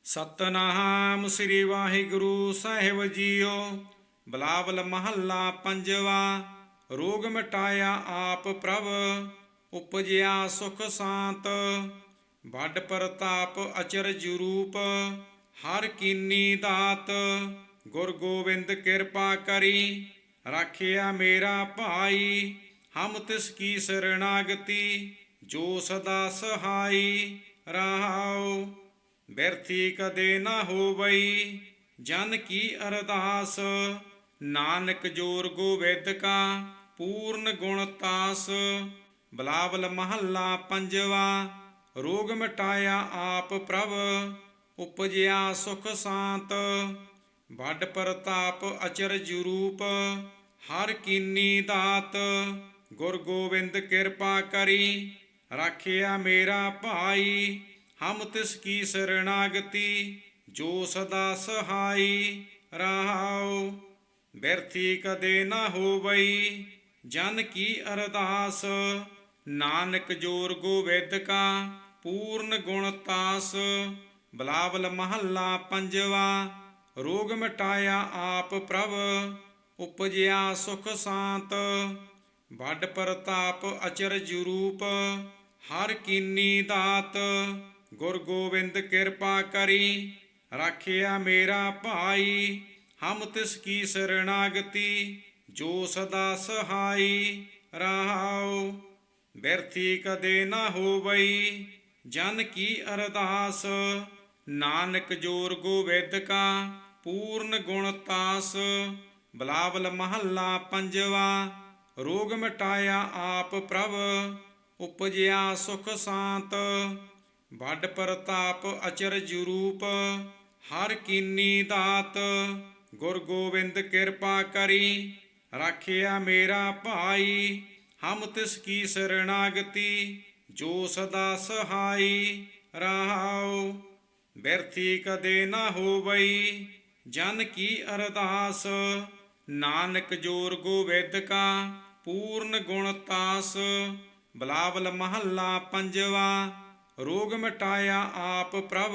ਸਤਨਾਮ ਸ੍ਰੀ ਵਾਹਿਗੁਰੂ ਸਾਹਿਬ JIO. Bilawal ਮਹੱਲਾ ਪੰਜਵਾ। ਰੋਗ ਮਿਟਾਇਆ ਆਪ ਪ੍ਰਭ, ਉਪਜਿਆ ਸੁਖ ਸਾਂਤ। ਵੱਡ ਪ੍ਰਤਾਪ ਅਚਰਜ ਰੂਪ, ਹਰ ਕੀਨੀ ਦਾਤ। ਗੁਰ ਗੋਬਿੰਦ ਕਿਰਪਾ ਕਰੀ, ਰਾਖਿਆ ਮੇਰਾ ਭਾਈ। ਹਮ ਤਿਸ ਕੀ ਸਰਣਾਗਤੀ, ਜੋ ਸਦਾ ਸਹਾਈ। ਰਹਾਉ ਬਿਰਥੀ ਕਦੇ ਨਾ ਹੋਵਈ, ਜਨ ਕੀ ਅਰਦਾਸ। ਨਾਨਕ ਜੋਰ ਗੋਬਿੰਦ ਕਾ, ਪੂਰਨ ਗੁਣ ਤਾਸ। ਬਿਲਾਵਲ ਮਹੱਲਾ ਪੰਜਵਾ। ਰੋਗ ਮਿਟਾਇਆ ਆਪ ਪ੍ਰਭ, ਉਪਜਿਆ ਸੁਖ ਸਾਂਤ। ਵੱਡ ਪ੍ਰਤਾਪ ਅਚਰਜ ਰੂਪ, ਹਰ ਕੀਨੀ ਦਾਤ। ਗੁਰ ਗੋਬਿੰਦ ਕਿਰਪਾ ਕਰੀ, ਰਾਖਿਆ ਮੇਰਾ ਭਾਈ। ਹਮ ਤਿਸ ਕੀ ਸਰਣਾਗਤੀ, ਜੋ ਸਦਾ ਸਹਾਈ। ਰਹਾਉ ਬਿਰਥੀ ਕਦੇ ਨਾ ਹੋਵਈ, ਜਨ ਕੀ ਅਰਦਾਸ। ਨਾਨਕ ਜੋਰ ਗੋਬਿੰਦ ਕਾ, ਪੂਰਨ ਗੁਣ ਤਾਸ। ਬਿਲਾਵਲ ਮਹੱਲਾ ਪੰਜਵਾ। ਰੋਗ ਮਿਟਾਇਆ ਆਪ ਪ੍ਰਭ, ਉਪਜਿਆ ਸੁਖ ਸਾਂਤ। ਵੱਡ ਪ੍ਰਤਾਪ ਅਚਰਜ ਰੂਪ, ਹਰ ਕੀਨੀ ਦਾਤ। ਗੁਰ ਗੋਬਿੰਦ ਕਿਰਪਾ ਕਰੀ, ਰਾਖਿਆ ਮੇਰਾ ਭਾਈ। ਹਮ ਤਿਸ ਕੀ ਸਰਣਾਗਤੀ, ਜੋ ਸਦਾ ਸਹਾਈ। ਰਹਾਉ ਬਿਰਥੀ ਕਦੇ ਨਾ ਹੋਵਈ, ਜਨ ਕੀ ਅਰਦਾਸ। ਨਾਨਕ ਜੋਰ ਗੋਬਿੰਦ ਕਾ, ਪੂਰਨ ਗੁਣ ਤਾਸ। ਬਿਲਾਵਲ ਮਹੱਲਾ ਪੰਜਵਾ। ਰੋਗ ਮਿਟਾਇਆ ਆਪ ਪ੍ਰਭ, ਉਪਜਿਆ ਸੁਖ ਸਾਂਤ। ਵੱਡ ਪ੍ਰਤਾਪ ਅਚਰਜ ਰੂਪ, ਹਰ ਕੀਨੀ ਦਾਤ। ਗੁਰ ਗੋਬਿੰਦ ਕਿਰਪਾ ਕਰੀ, ਰਾਖਿਆ ਮੇਰਾ ਭਾਈ। ਹਮ ਤਿਸ ਕੀ ਸਰਣਾਗਤੀ, ਜੋ ਸਦਾ ਸਹਾਈ। ਰਹਾਉ ਬਿਰਥੀ ਕਦੇ ਨਾ ਹੋਵਈ, ਜਨ ਕੀ ਅਰਦਾਸ। ਨਾਨਕ ਜੋਰ ਗੋਬਿੰਦ ਕਾ, ਪੂਰਨ ਗੁਣ ਤਾਸ। ਬਿਲਾਵਲ ਮਹੱਲਾ ਪੰਜਵਾ। ਰੋਗ ਮਿਟਾਇਆ ਆਪ ਪ੍ਰਭ,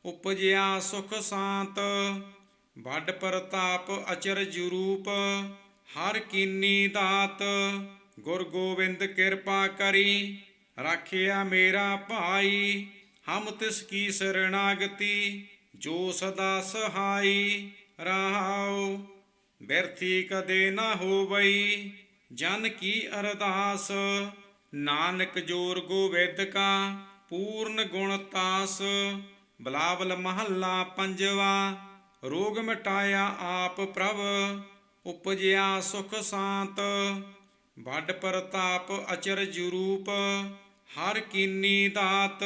ਉਪਜਿਆ ਸੁਖ ਸਾਂਤ। ਵੱਡ ਪ੍ਰਤਾਪ ਅਚਰਜ ਰੂਪ, ਹਰ ਕੀਨੀ ਦਾਤ। ਗੁਰ ਗੋਬਿੰਦ ਕਿਰਪਾ ਕਰੀ, ਰਾਖਿਆ ਮੇਰਾ ਭਾਈ। ਹਮ ਤਿਸ ਕੀ ਸਰਣਾਗਤੀ, ਜੋ ਸਦਾ ਸਹਾਈ। ਰਹਾਉ ਬਿਰਥੀ ਕਦੇ ਨਾ ਹੋਵਈ, ਜਨ ਕੀ ਅਰਦਾਸ। ਨਾਨਕ ਜੋਰ ਗੋਬਿੰਦ ਕਾ, ਪੂਰਨ ਗੁਣ ਤਾਸ। ਬਿਲਾਵਲ ਮਹੱਲਾ ਪੰਜਵਾ। ਰੋਗ ਮਿਟਾਇਆ ਆਪ ਪ੍ਰਭ, ਉਪਜਿਆ ਸੁਖ ਸਾਂਤ। ਵੱਡ ਪ੍ਰਤਾਪ ਅਚਰਜ ਰੂਪ, ਹਰ ਕੀਨੀ ਦਾਤ।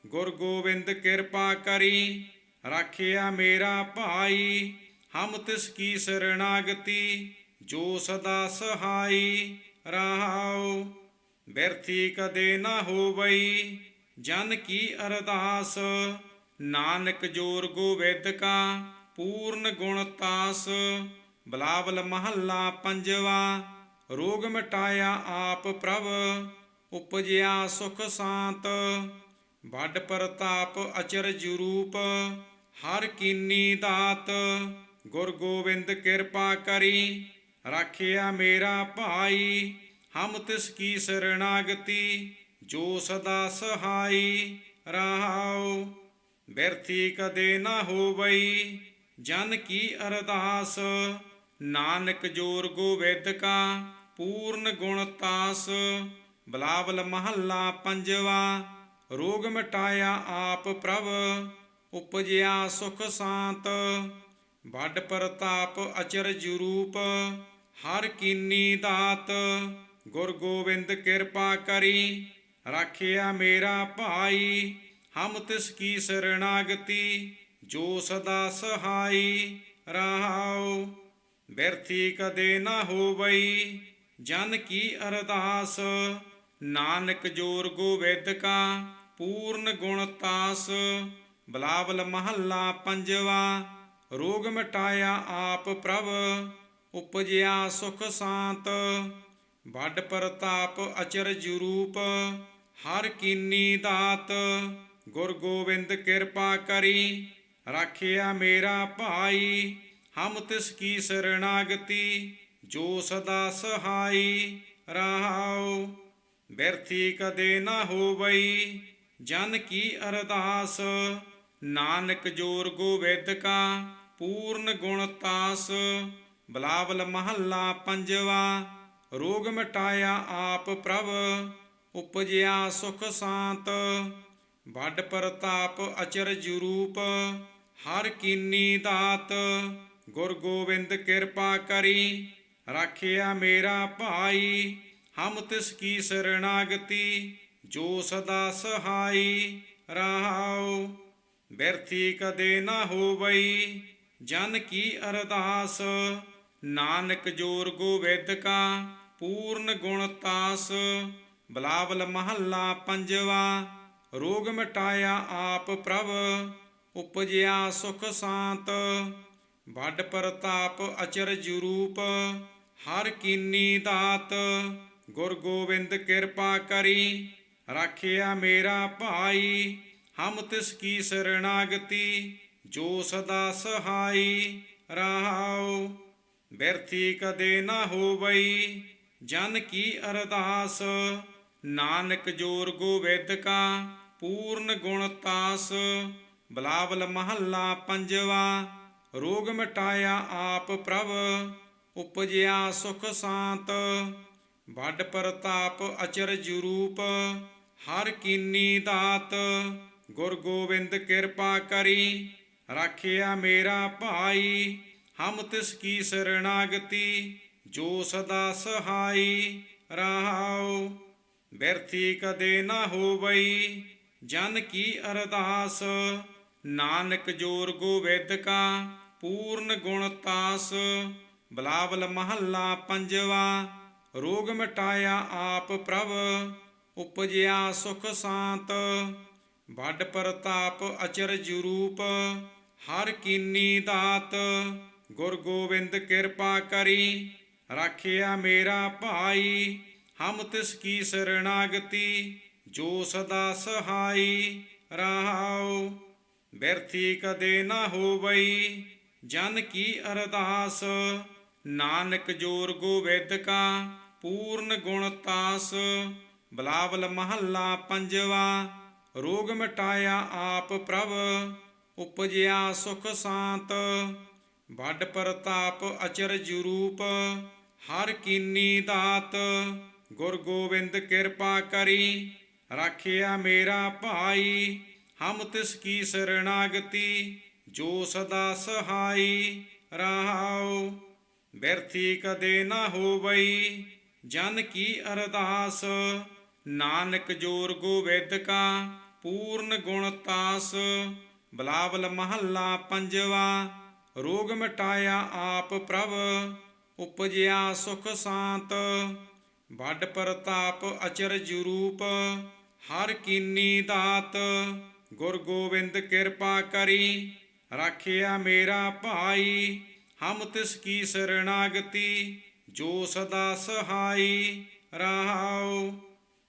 ਗੁਰ ਗੋਬਿੰਦ ਕਿਰਪਾ ਕਰੀ, ਰਾਖਿਆ ਮੇਰਾ ਭਾਈ। ਹਮ ਤਿਸ ਕੀ ਸਰਣਾਗਤੀ, ਜੋ ਸਦਾ ਸਹਾਈ। ਰਹਾਉ ਬਿਰਥੀ ਕਦੇ ਨਾ ਹੋਵਈ, ਜਨ ਕੀ ਅਰਦਾਸ। ਨਾਨਕ ਜੋਰ ਗੋਬਿੰਦ ਕਾ, ਪੂਰਨ ਗੁਣ ਤਾਸ। ਬਿਲਾਵਲ ਮਹੱਲਾ ਪੰਜਵਾ। ਰੋਗ ਮਿਟਾਇਆ ਆਪ ਪ੍ਰਭ, ਉਪਜਿਆ ਸੁਖ ਸਾਂਤ। ਵੱਡ ਪ੍ਰਤਾਪ ਅਚਰਜ ਰੂਪ, ਹਰ ਕੀਨੀ ਦਾਤ। ਗੁਰ ਗੋਬਿੰਦ ਕਿਰਪਾ ਕਰੀ, ਰਾਖਿਆ ਮੇਰਾ ਭਾਈ। ਹਮ ਤਿਸ ਕੀ ਸਰਣਾਗਤੀ, ਜੋ ਸਦਾ ਸਹਾਈ। ਰਹਾਉ ਬਿਰਥੀ ਕਦੇ ਨਾ ਹੋਵਈ, ਜਨ ਕੀ ਅਰਦਾਸ। ਨਾਨਕ ਜੋਰ ਗੋਬਿੰਦ ਕਾ, ਪੂਰਨ ਗੁਣ ਤਾਸ। ਬਿਲਾਵਲ ਮਹੱਲਾ ਪੰਜਵਾ। ਰੋਗ ਮਿਟਾਇਆ ਆਪ ਪ੍ਰਭ, ਉਪਜਿਆ ਸੁਖ ਸਾਂਤ। ਵੱਡ ਪ੍ਰਤਾਪ ਅਚਰਜ ਰੂਪ, ਹਰ ਕੀਨੀ ਦਾਤ। ਗੁਰ ਗੋਬਿੰਦ ਕਿਰਪਾ ਕਰੀ, ਰਾਖਿਆ ਮੇਰਾ ਭਾਈ। ਹਮ ਤਿਸ ਕੀ ਸਰਣਾਗਤੀ, ਜੋ ਸਦਾ ਸਹਾਈ। ਰਹਾਉ ਬਿਰਥੀ ਕਦੇ ਨਾ ਹੋਵਈ, ਜਨ ਕੀ ਅਰਦਾਸ। ਨਾਨਕ ਜੋਰ ਗੋਬਿੰਦ ਕਾ, ਪੂਰਨ ਗੁਣ ਤਾਸ। ਬਿਲਾਵਲ ਮਹੱਲਾ ਪੰਜਵਾ। ਰੋਗ ਮਿਟਾਇਆ ਆਪ ਪ੍ਰਭ, ਉਪਜਿਆ ਸੁਖ ਸਾਂਤ। ਵੱਡ ਪ੍ਰਤਾਪ ਅਚਰਜ ਰੂਪ, ਹਰ ਕੀਨੀ ਦਾਤ। ਗੁਰ ਗੋਬਿੰਦ ਕਿਰਪਾ ਕਰੀ, ਰਾਖਿਆ ਮੇਰਾ ਭਾਈ। ਹਮ ਤਿਸ ਕੀ ਸਰਣਾਗਤੀ, ਜੋ ਸਦਾ ਸਹਾਈ। ਰਹਾਉ ਬਿਰਥੀ ਕਦੇ ਨਾ ਹੋਵਈ, ਜਨ ਕੀ ਅਰਦਾਸ। ਨਾਨਕ ਜੋਰ ਗੋਬਿੰਦ ਕਾ, ਪੂਰਨ ਗੁਣ ਤਾਸ। ਬਿਲਾਵਲ ਮਹੱਲਾ ਪੰਜਵਾ। ਰੋਗ ਮਿਟਾਇਆ ਆਪ ਪ੍ਰਭ, ਉਪਜਿਆ ਸੁਖ ਸਾਂਤ। ਵੱਡ ਪ੍ਰਤਾਪ ਅਚਰਜ ਰੂਪ, ਹਰ ਕੀਨੀ ਦਾਤ। ਗੁਰ ਗੋਬਿੰਦ ਕਿਰਪਾ ਕਰੀ, ਰਾਖਿਆ ਮੇਰਾ ਭਾਈ। ਹਮ ਤਿਸ ਕੀ ਸਰਣਾਗਤੀ, ਜੋ ਸਦਾ ਸਹਾਈ। ਰਹਾਉ ਬਿਰਥੀ ਕਦੇ ਨਾ ਹੋਵਈ, ਜਨ ਕੀ ਅਰਦਾਸ। ਨਾਨਕ ਜੋਰ ਗੋਬਿੰਦ ਕਾ, ਪੂਰਨ ਗੁਣ ਤਾਸ। ਬਿਲਾਵਲ ਮਹੱਲਾ ਪੰਜਵਾ। ਰੋਗ ਮਿਟਾਇਆ ਆਪ ਪ੍ਰਭ, ਉਪਜਿਆ ਸੁਖ ਸਾਂਤ। ਵੱਡ ਪ੍ਰਤਾਪ ਅਚਰਜ ਰੂਪ, ਹਰ ਕੀਨੀ ਦਾਤ। ਗੁਰ ਗੋਬਿੰਦ ਕਿਰਪਾ ਕਰੀ, ਰਾਖਿਆ ਮੇਰਾ ਭਾਈ। ਹਮ ਤਿਸ ਕੀ ਸਰਣਾਗਤੀ, ਜੋ ਸਦਾ ਸਹਾਈ। ਰਹਾਉ ਬਿਰਥੀ ਕਦੇ ਨਾ ਹੋਵਈ, ਜਨ ਕੀ ਅਰਦਾਸ। ਨਾਨਕ ਜੋਰ ਗੋਬਿੰਦ ਕਾ, ਪੂਰਨ ਗੁਣ ਤਾਸ। ਬਿਲਾਵਲ ਮਹੱਲਾ ਪੰਜਵਾ। ਰੋਗ ਮਿਟਾਇਆ ਆਪ ਪ੍ਰਭ, ਉਪਜਿਆ ਸੁਖ ਸਾਂਤ। ਵੱਡ ਪ੍ਰਤਾਪ ਅਚਰਜ ਰੂਪ, ਹਰ ਕੀਨੀ ਦਾਤ। ਗੁਰ ਗੋਬਿੰਦ ਕਿਰਪਾ ਕਰੀ, ਰਾਖਿਆ ਮੇਰਾ ਭਾਈ। ਹਮ ਤਿਸ ਕੀ ਸਰਣਾਗਤੀ, ਜੋ ਸਦਾ ਸਹਾਈ। ਰਹਾਉ ਬਿਰਥੀ ਕਦੇ ਨਾ ਹੋਵਈ, ਜਨ ਕੀ ਅਰਦਾਸ। ਨਾਨਕ ਜੋਰ ਗੋਬਿੰਦ ਕਾ, ਪੂਰਨ ਗੁਣ ਤਾਸ। ਬਿਲਾਵਲ ਮਹੱਲਾ ਪੰਜਵਾ। ਰੋਗ ਮਿਟਾਇਆ ਆਪ ਪ੍ਰਭ, ਉਪਜਿਆ ਸੁਖ ਸਾਂਤ। ਵੱਡ ਪ੍ਰਤਾਪ ਅਚਰਜ ਰੂਪ, ਹਰ ਕੀਨੀ ਦਾਤ। ਗੁਰ ਗੋਬਿੰਦ ਕਿਰਪਾ ਕਰੀ, ਰਾਖਿਆ ਮੇਰਾ ਭਾਈ। ਹਮ ਤਿਸ ਕੀ ਸਰਣਾਗਤੀ, ਜੋ ਸਦਾ ਸਹਾਈ। ਰਹਾਉ ਬਿਰਥੀ ਕਦੇ ਨਾ ਹੋਵਈ, ਜਨ ਕੀ ਅਰਦਾਸ। ਨਾਨਕ ਜੋਰ ਗੋਬਿੰਦ ਕਾ, ਪੂਰਨ ਗੁਣ ਤਾਸ। ਬਿਲਾਵਲ ਮਹੱਲਾ ਪੰਜਵਾ। ਰੋਗ ਮਿਟਾਇਆ ਆਪ ਪ੍ਰਭ, ਉਪਜਿਆ ਸੁਖ ਸਾਂਤ। ਵੱਡ ਪ੍ਰਤਾਪ ਅਚਰਜ ਰੂਪ, ਹਰ ਕੀਨੀ ਦਾਤ। ਗੁਰ ਗੋਬਿੰਦ ਕਿਰਪਾ ਕਰੀ, ਰਾਖਿਆ ਮੇਰਾ ਭਾਈ। ਹਮ ਤਿਸ ਕੀ ਸਰਣਾਗਤੀ, ਜੋ ਸਦਾ ਸਹਾਈ। ਰਹਾਉ ਬਿਰਥੀ ਕਦੇ ਨਾ ਹੋਵਈ, ਜਨ ਕੀ ਅਰਦਾਸ। ਨਾਨਕ ਜੋਰ ਗੋਬਿੰਦ ਕਾ, ਪੂਰਨ ਗੁਣ ਤਾਸ। ਬਿਲਾਵਲ ਮਹੱਲਾ ਪੰਜਵਾ। ਰੋਗ ਮਿਟਾਇਆ ਆਪ ਪ੍ਰਭ, ਉਪਜਿਆ ਸੁਖ ਸਾਂਤ। ਵੱਡ ਪ੍ਰਤਾਪ ਅਚਰਜ ਰੂਪ, ਹਰ ਕੀਨੀ ਦਾਤ। ਗੁਰ ਗੋਬਿੰਦ ਕਿਰਪਾ ਕਰੀ, ਰਾਖਿਆ ਮੇਰਾ ਭਾਈ। ਹਮ ਤਿਸ ਕੀ ਸਰਣਾਗਤੀ, ਜੋ ਸਦਾ ਸਹਾਈ। ਰਹਾਉ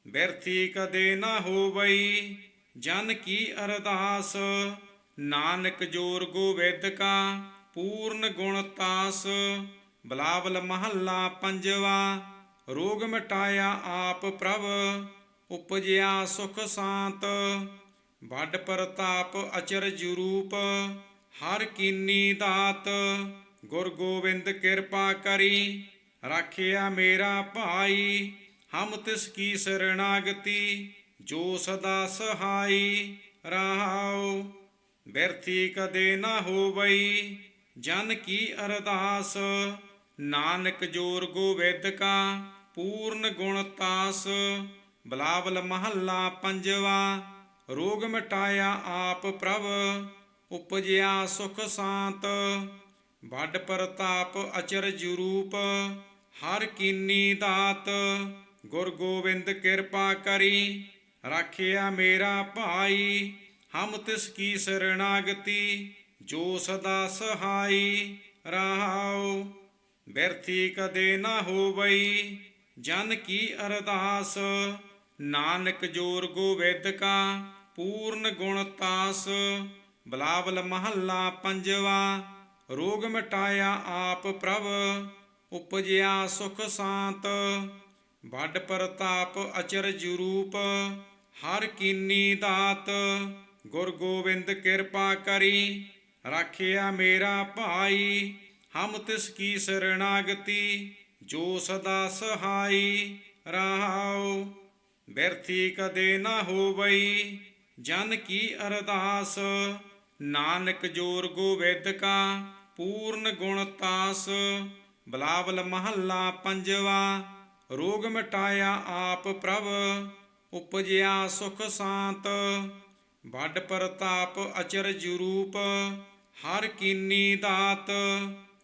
ਬਿਰਥੀ ਕਦੇ ਨਾ ਹੋਵਈ, ਜਨ ਕੀ ਅਰਦਾਸ। ਨਾਨਕ ਜੋਰ ਗੋਬਿੰਦ ਕਾ, ਪੂਰਨ ਗੁਣ ਤਾਸ। ਬਿਲਾਵਲ ਮਹੱਲਾ ਪੰਜਵਾ। ਰੋਗ ਮਿਟਾਇਆ ਆਪ ਪ੍ਰਭ, ਉਪਜਿਆ ਸੁਖ ਸਾਂਤ। ਵੱਡ ਪ੍ਰਤਾਪ ਅਚਰਜ ਰੂਪ, ਹਰ ਕੀਨੀ ਦਾਤ। ਗੁਰ ਗੋਬਿੰਦ ਕਿਰਪਾ ਕਰੀ, ਰਾਖਿਆ ਮੇਰਾ ਭਾਈ। ਹਮ ਤਿਸ ਕੀ ਸਰਣਾਗਤੀ, ਜੋ ਸਦਾ ਸਹਾਈ। ਰਹਾਉ ਬਿਰਥੀ ਕਦੇ ਨਾ ਹੋਵਈ, ਜਨ ਕੀ ਅਰਦਾਸ। ਨਾਨਕ ਜੋਰ ਗੋਬਿੰਦ ਕਾ, ਪੂਰਨ ਗੁਣ ਤਾਸ। ਬਿਲਾਵਲ ਮਹੱਲਾ ਪੰਜਵਾ। ਰੋਗ ਮਿਟਾਇਆ ਆਪ ਪ੍ਰਭ, ਉਪਜਿਆ ਸੁਖ ਸਾਂਤ। ਵੱਡ ਪ੍ਰਤਾਪ ਅਚਰਜ ਰੂਪ, ਹਰ ਕੀਨੀ ਦਾਤ। ਗੁਰ ਗੋਬਿੰਦ ਕਿਰਪਾ ਕਰੀ, ਰਾਖਿਆ ਮੇਰਾ ਭਾਈ। ਹਮ ਤਿਸ ਕੀ ਸਰਣਾਗਤੀ, ਜੋ ਸਦਾ ਸਹਾਈ। ਰਹਾਉ ਬਿਰਥੀ ਕਦੇ ਨਾ ਹੋਵਈ, ਜਨ ਕੀ ਅਰਦਾਸ। ਨਾਨਕ ਜੋਰ ਗੋਬਿੰਦ ਕਾ, ਪੂਰਨ ਗੁਣ ਤਾਸ। ਬਿਲਾਵਲ ਮਹੱਲਾ ਪੰਜਵਾ। ਰੋਗ ਮਿਟਾਇਆ ਆਪ ਪ੍ਰਭ, ਉਪਜਿਆ ਸੁਖ ਸਾਂਤ। ਵੱਡ ਪ੍ਰਤਾਪ ਅਚਰਜ ਰੂਪ, ਹਰ ਕੀਨੀ ਦਾਤ। ਗੁਰ ਗੋਬਿੰਦ ਕਿਰਪਾ ਕਰੀ, ਰਾਖਿਆ ਮੇਰਾ ਭਾਈ। ਹਮ ਤਿਸ ਕੀ ਸਰਣਾਗਤੀ, ਜੋ ਸਦਾ ਸਹਾਈ। ਰਹਾਉ ਬਿਰਥੀ ਕਦੇ ਨਾ ਹੋਵਈ, ਜਨ ਕੀ ਅਰਦਾਸ। ਨਾਨਕ ਜੋਰ ਗੋਬਿੰਦ ਕਾ, ਪੂਰਨ ਗੁਣ ਤਾਸ। ਬਿਲਾਵਲ ਮਹੱਲਾ ਪੰਜਵਾ। ਰੋਗ ਮਿਟਾਇਆ ਆਪ ਪ੍ਰਭ, ਉਪਜਿਆ ਸੁਖ ਸਾਂਤ। ਵੱਡ ਪ੍ਰਤਾਪ ਅਚਰਜ ਰੂਪ, ਹਰ ਕੀਨੀ ਦਾਤ।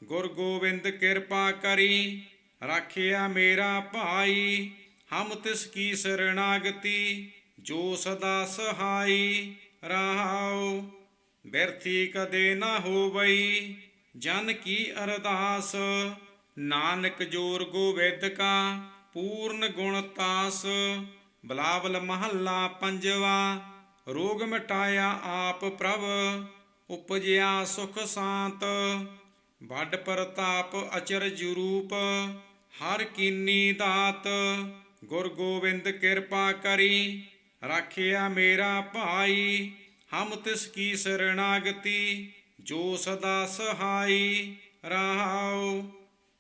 ਗੁਰ ਗੋਬਿੰਦ ਕਿਰਪਾ ਕਰੀ, ਰਾਖਿਆ ਮੇਰਾ ਭਾਈ। ਹਮ ਤਿਸ ਕੀ ਸਰਣਾਗਤੀ, ਜੋ ਸਦਾ ਸਹਾਈ। ਰਹਾਉ ਬਿਰਥੀ ਕਦੇ ਨਾ ਹੋਵਈ, ਜਨ ਕੀ ਅਰਦਾਸ। ਨਾਨਕ ਜੋਰ ਗੋਬਿੰਦ ਕਾ, ਪੂਰਨ ਗੁਣ ਤਾਸ। ਬਿਲਾਵਲ ਮਹੱਲਾ ਪੰਜਵਾ। ਰੋਗ ਮਿਟਾਇਆ ਆਪ ਪ੍ਰਭ, ਉਪਜਿਆ ਸੁਖ ਸਾਂਤ। ਵੱਡ ਪ੍ਰਤਾਪ ਅਚਰਜ ਰੂਪ, ਹਰ ਕੀਨੀ ਦਾਤ। ਗੁਰ ਗੋਬਿੰਦ ਕਿਰਪਾ ਕਰੀ, ਰਾਖਿਆ ਮੇਰਾ ਭਾਈ। ਹਮ ਤਿਸ ਕੀ ਸਰਣਾਗਤੀ, ਜੋ ਸਦਾ ਸਹਾਈ। ਰਹਾਉ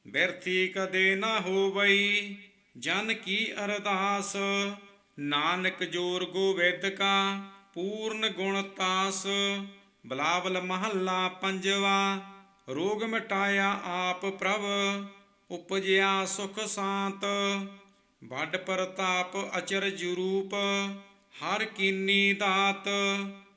ਬਿਰਥੀ ਕਦੇ ਨਾ ਹੋਵਈ, ਜਨ ਕੀ ਅਰਦਾਸ। ਨਾਨਕ ਜੋਰ ਗੋਬਿੰਦ ਕਾ, ਪੂਰਨ ਗੁਣ ਤਾਸ। ਬਿਲਾਵਲ ਮਹੱਲਾ ਪੰਜਵਾ। ਰੋਗ ਮਿਟਾਇਆ ਆਪ ਪ੍ਰਭ, ਉਪਜਿਆ ਸੁਖ ਸਾਂਤ। ਵੱਡ ਪ੍ਰਤਾਪ ਅਚਰਜ ਰੂਪ, ਹਰ ਕੀਨੀ ਦਾਤ।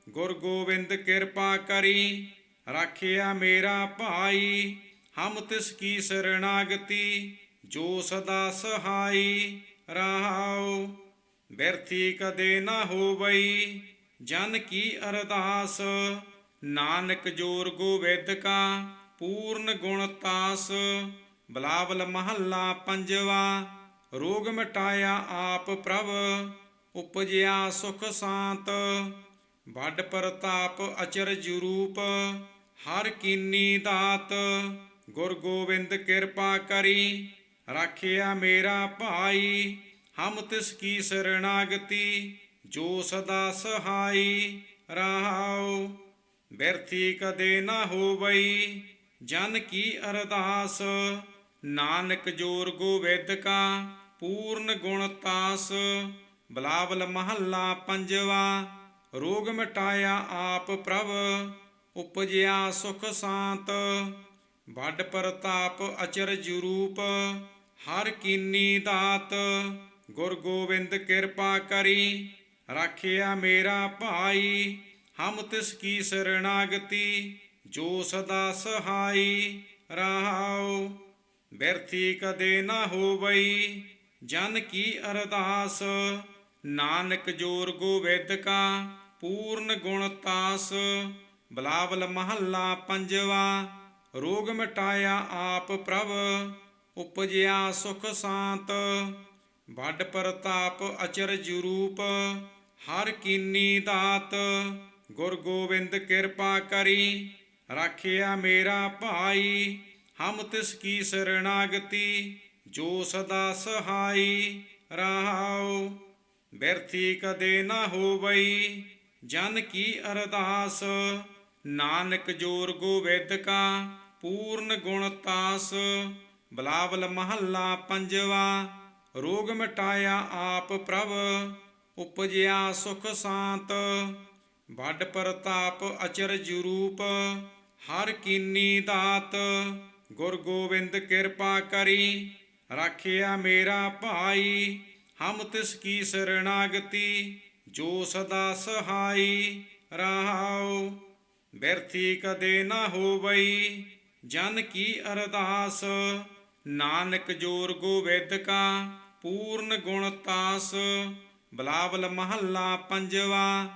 ਗੁਰ ਗੋਬਿੰਦ ਕਿਰਪਾ ਕਰੀ, ਰਾਖਿਆ ਮੇਰਾ ਭਾਈ। ਹਮ ਤਿਸ ਕੀ ਸਰਣਾਗਤੀ, ਜੋ ਸਦਾ ਸਹਾਈ। ਰਹਾਉ ਬਿਰਥੀ ਕਦੇ ਨਾ ਹੋਵਈ, ਜਨ ਕੀ ਅਰਦਾਸ। ਨਾਨਕ ਜੋਰ ਗੋਬਿੰਦ ਕਾ, ਪੂਰਨ ਗੁਣ ਤਾਸ। ਬਿਲਾਵਲ ਮਹੱਲਾ ਪੰਜਵਾ। ਰੋਗ ਮਿਟਾਇਆ ਆਪ ਪ੍ਰਭ, ਉਪਜਿਆ ਸੁਖ ਸਾਂਤ। ਵੱਡ ਪ੍ਰਤਾਪ ਅਚਰਜ ਰੂਪ, ਹਰ ਕੀਨੀ ਦਾਤ। ਗੁਰ ਗੋਬਿੰਦ ਕਿਰਪਾ ਕਰੀ, ਰਾਖਿਆ ਮੇਰਾ ਭਾਈ। ਹਮ ਤਿਸ ਕੀ ਸਰਣਾਗਤੀ, ਜੋ ਸਦਾ ਸਹਾਈ। ਰਹਾਉ ਬਿਰਥੀ ਕਦੇ ਨਾ ਹੋਵਈ, ਜਨ ਕੀ ਅਰਦਾਸ। ਨਾਨਕ ਜੋਰ ਗੋਬਿੰਦ ਕਾ, ਪੂਰਨ ਗੁਣ ਤਾਸ। ਬਿਲਾਵਲ ਮਹੱਲਾ ਪੰਜਵਾ। ਰੋਗ ਮਿਟਾਇਆ ਆਪ ਪ੍ਰਭ, ਉਪਜਿਆ ਸੁਖ ਸਾਂਤ। ਵੱਡ ਪ੍ਰਤਾਪ ਅਚਰਜ ਰੂਪ, ਹਰ ਕੀਨੀ ਦਾਤ। ਗੁਰ ਗੋਬਿੰਦ ਕਿਰਪਾ ਕਰੀ, ਰਾਖਿਆ ਮੇਰਾ ਭਾਈ। ਹਮ ਤਿਸ ਕੀ ਸਰਣਾਗਤੀ, ਜੋ ਸਦਾ ਸਹਾਈ। ਰਹਾਉ ਬਿਰਥੀ ਕਦੇ ਨਾ ਹੋਵਈ, ਜਨ ਕੀ ਅਰਦਾਸ। ਨਾਨਕ ਜੋਰ ਗੋਬਿੰਦ ਕਾ, ਪੂਰਨ ਗੁਣ ਤਾਸ। ਬਿਲਾਵਲ ਮਹੱਲਾ ਪੰਜਵਾ। ਰੋਗ ਮਿਟਾਇਆ ਆਪ ਪ੍ਰਭ, ਉਪਜਿਆ ਸੁਖ ਸਾਂਤ। ਵੱਡ ਪ੍ਰਤਾਪ ਅਚਰਜ ਰੂਪ, ਹਰ ਕੀਨੀ ਦਾਤ। ਗੁਰ ਗੋਬਿੰਦ ਕਿਰਪਾ ਕਰੀ, ਰਾਖਿਆ ਮੇਰਾ ਭਾਈ। ਹਮ ਤਿਸ ਕੀ ਸਰਣਾਗਤੀ, ਜੋ ਸਦਾ ਸਹਾਈ। ਰਹਾਉ ਬਿਰਥੀ ਕਦੇ ਨਾ ਹੋਵਈ, ਜਨ ਕੀ ਅਰਦਾਸ। ਨਾਨਕ ਜੋਰ ਗੋਬਿੰਦ ਕਾ, ਪੂਰਨ ਗੁਣ ਤਾਸ। ਬਿਲਾਵਲ ਮਹੱਲਾ ਪੰਜਵਾ। ਰੋਗ ਮਿਟਾਇਆ ਆਪ ਪ੍ਰਭ, ਉਪਜਿਆ ਸੁਖ ਸਾਂਤ। ਵੱਡ ਪ੍ਰਤਾਪ ਅਚਰਜ ਰੂਪ, ਹਰ ਕੀਨੀ ਦਾਤ। ਗੁਰ ਗੋਬਿੰਦ ਕਿਰਪਾ ਕਰੀ, ਰਾਖਿਆ ਮੇਰਾ ਭਾਈ। ਹਮ ਤਿਸ ਕੀ ਸਰਣਾਗਤੀ, ਜੋ ਸਦਾ ਸਹਾਈ। ਰਹਾਉ ਬਿਰਥੀ ਕਦੇ ਨਾ ਹੋਵਈ, ਜਨ ਕੀ ਅਰਦਾਸ। ਨਾਨਕ ਜੋਰ ਗੋਬਿੰਦ ਕਾ, ਪੂਰਨ ਗੁਣ ਤਾਸ। ਬਿਲਾਵਲ ਮਹੱਲਾ ਪੰਜਵਾ।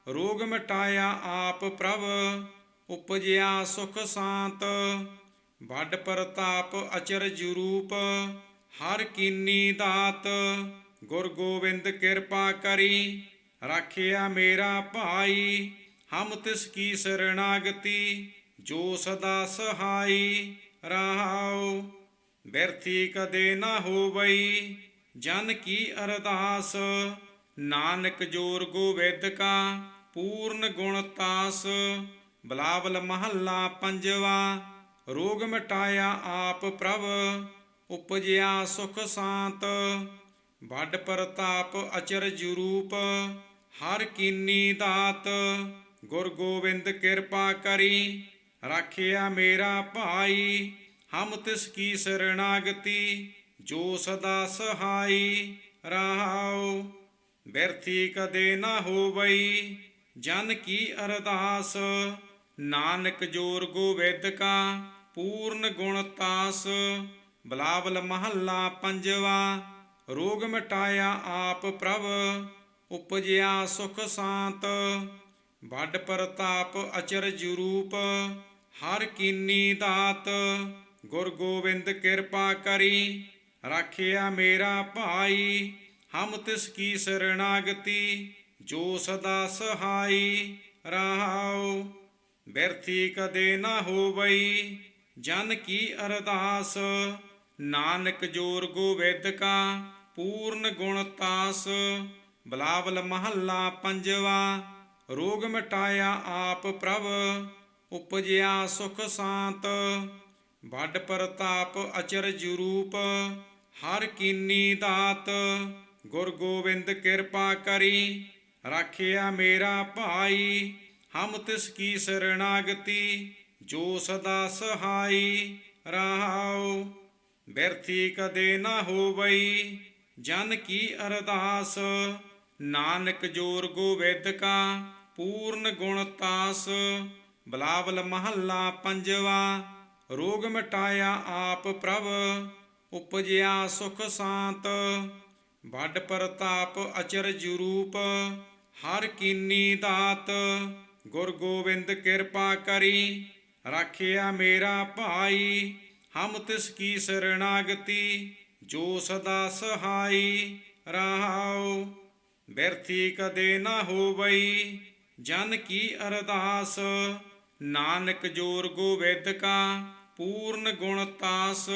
ਰੋਗ ਮਿਟਾਇਆ ਆਪ ਪ੍ਰਭ, ਉਪਜਿਆ ਸੁਖ ਸਾਂਤ। ਵੱਡ ਪ੍ਰਤਾਪ ਅਚਰਜ ਰੂਪ, ਹਰ ਕੀਨੀ ਦਾਤ। ਗੁਰ ਗੋਬਿੰਦ ਕਿਰਪਾ ਕਰੀ, ਰਾਖਿਆ ਮੇਰਾ ਭਾਈ, ਹਮ ਤਿਸ ਕੀ ਸਰਣਾਗਤੀ, ਜੋ ਸਦਾ ਸਹਾਈ। ਰਹਾਉ ਬਿਰਥੀ ਕਦੇ ਨਾ ਹੋਵਈ, ਜਨ ਕੀ ਅਰਦਾਸ, ਨਾਨਕ ਜੋਰ ਗੋਬਿੰਦ ਕਾ ਪੂਰਨ ਗੁਣ ਤਾਸ। ਬਿਲਾਵਲ ਮਹੱਲਾ ਪੰਜਵਾ। ਰੋਗ ਮਿਟਾਇਆ ਆਪ ਪ੍ਰਭ, ਉਪਜਿਆ ਸੁਖ ਸਾਂਤ। ਵੱਡ ਪ੍ਰਤਾਪ ਅਚਰਜ ਰੂਪ, ਹਰ ਕੀਨੀ ਦਾਤ। ਗੁਰ ਗੋਬਿੰਦ ਕਿਰਪਾ ਕਰੀ, ਰਾਖਿਆ ਮੇਰਾ ਭਾਈ, ਹਮ ਤਿਸ ਕੀ ਸਰਣਾਗਤੀ, ਜੋ ਸਦਾ ਸਹਾਈ। ਰਹਾਉ ਬਿਰਥੀ ਕਦੇ ਨਾ ਹੋਵਈ, ਜਨ ਕੀ ਅਰਦਾਸ, ਨਾਨਕ ਜੋਰ ਗੋਬਿੰਦ ਕਾ ਪੂਰਨ ਗੁਣ ਤਾਸ। ਬਿਲਾਵਲ ਮਹੱਲਾ ਪੰਜਵਾ। ਰੋਗ ਮਿਟਾਇਆ ਆਪ ਪ੍ਰਭ, ਉਪਜਿਆ ਸੁਖ ਸਾਂਤ। ਵੱਡ ਪ੍ਰਤਾਪ ਅਚਰਜ ਰੂਪ, ਹਰ ਕੀਨੀ ਦਾਤ। ਗੁਰ ਗੋਬਿੰਦ ਕਿਰਪਾ ਕਰੀ, ਰਾਖਿਆ ਮੇਰਾ ਭਾਈ, ਹਮ ਤਿਸ ਕੀ ਸਰਣਾਗਤੀ, ਜੋ ਸਦਾ ਸਹਾਈ। ਰਹਾਉ ਬਿਰਥੀ ਕਦੇ ਨਾ ਹੋਵਈ, ਜਨ ਕੀ ਅਰਦਾਸ, ਨਾਨਕ ਜੋਰ ਗੋਬਿੰਦ ਕਾ ਪੂਰਨ ਗੁਣ ਤਾਸ। ਬਿਲਾਵਲ ਮਹੱਲਾ ਪੰਜਵਾ। ਰੋਗ ਮਿਟਾਇਆ ਆਪ ਪ੍ਰਭ, ਉਪਜਿਆ ਸੁਖ ਸਾਂਤ। ਵੱਡ ਪ੍ਰਤਾਪ ਅਚਰਜ ਰੂਪ, ਹਰ ਕੀਨੀ ਦਾਤ। ਗੁਰ ਗੋਬਿੰਦ ਕਿਰਪਾ ਕਰੀ, ਰਾਖਿਆ ਮੇਰਾ ਭਾਈ, ਹਮ ਤਿਸ ਕੀ ਸਰਣਾਗਤੀ, ਜੋ ਸਦਾ ਸਹਾਈ। ਰਹਾਉ ਬਿਰਥੀ ਕਦੇ ਨਾ ਹੋਵਈ, ਜਨ ਕੀ ਅਰਦਾਸ, ਨਾਨਕ ਜੋਰ ਗੋਬਿੰਦ ਕਾ ਪੂਰਨ ਗੁਣ ਤਾਸ। ਬਿਲਾਵਲ ਮਹੱਲਾ ਪੰਜਵਾ। ਰੋਗ ਮਿਟਾਇਆ ਆਪ ਪ੍ਰਭ, ਉਪਜਿਆ ਸੁਖ ਸਾਂਤ। ਵੱਡ ਪ੍ਰਤਾਪ ਅਚਰਜ ਰੂਪ, ਹਰ ਕੀਨੀ ਦਾਤ। ਗੁਰ ਗੋਬਿੰਦ ਕਿਰਪਾ ਕਰੀ, ਰਾਖਿਆ ਮੇਰਾ ਭਾਈ, ਹਮ ਤਿਸ ਕੀ ਸਰਣਾਗਤੀ, ਜੋ ਸਦਾ ਸਹਾਈ। ਰਹਾਉ ਬਿਰਥੀ ਕਦੇ ਨਾ ਹੋਵਈ, ਜਨ ਕੀ ਅਰਦਾਸ, ਨਾਨਕ ਜੋਰ ਗੋਬਿੰਦ ਕਾ ਪੂਰਨ ਗੁਣ ਤਾਸ।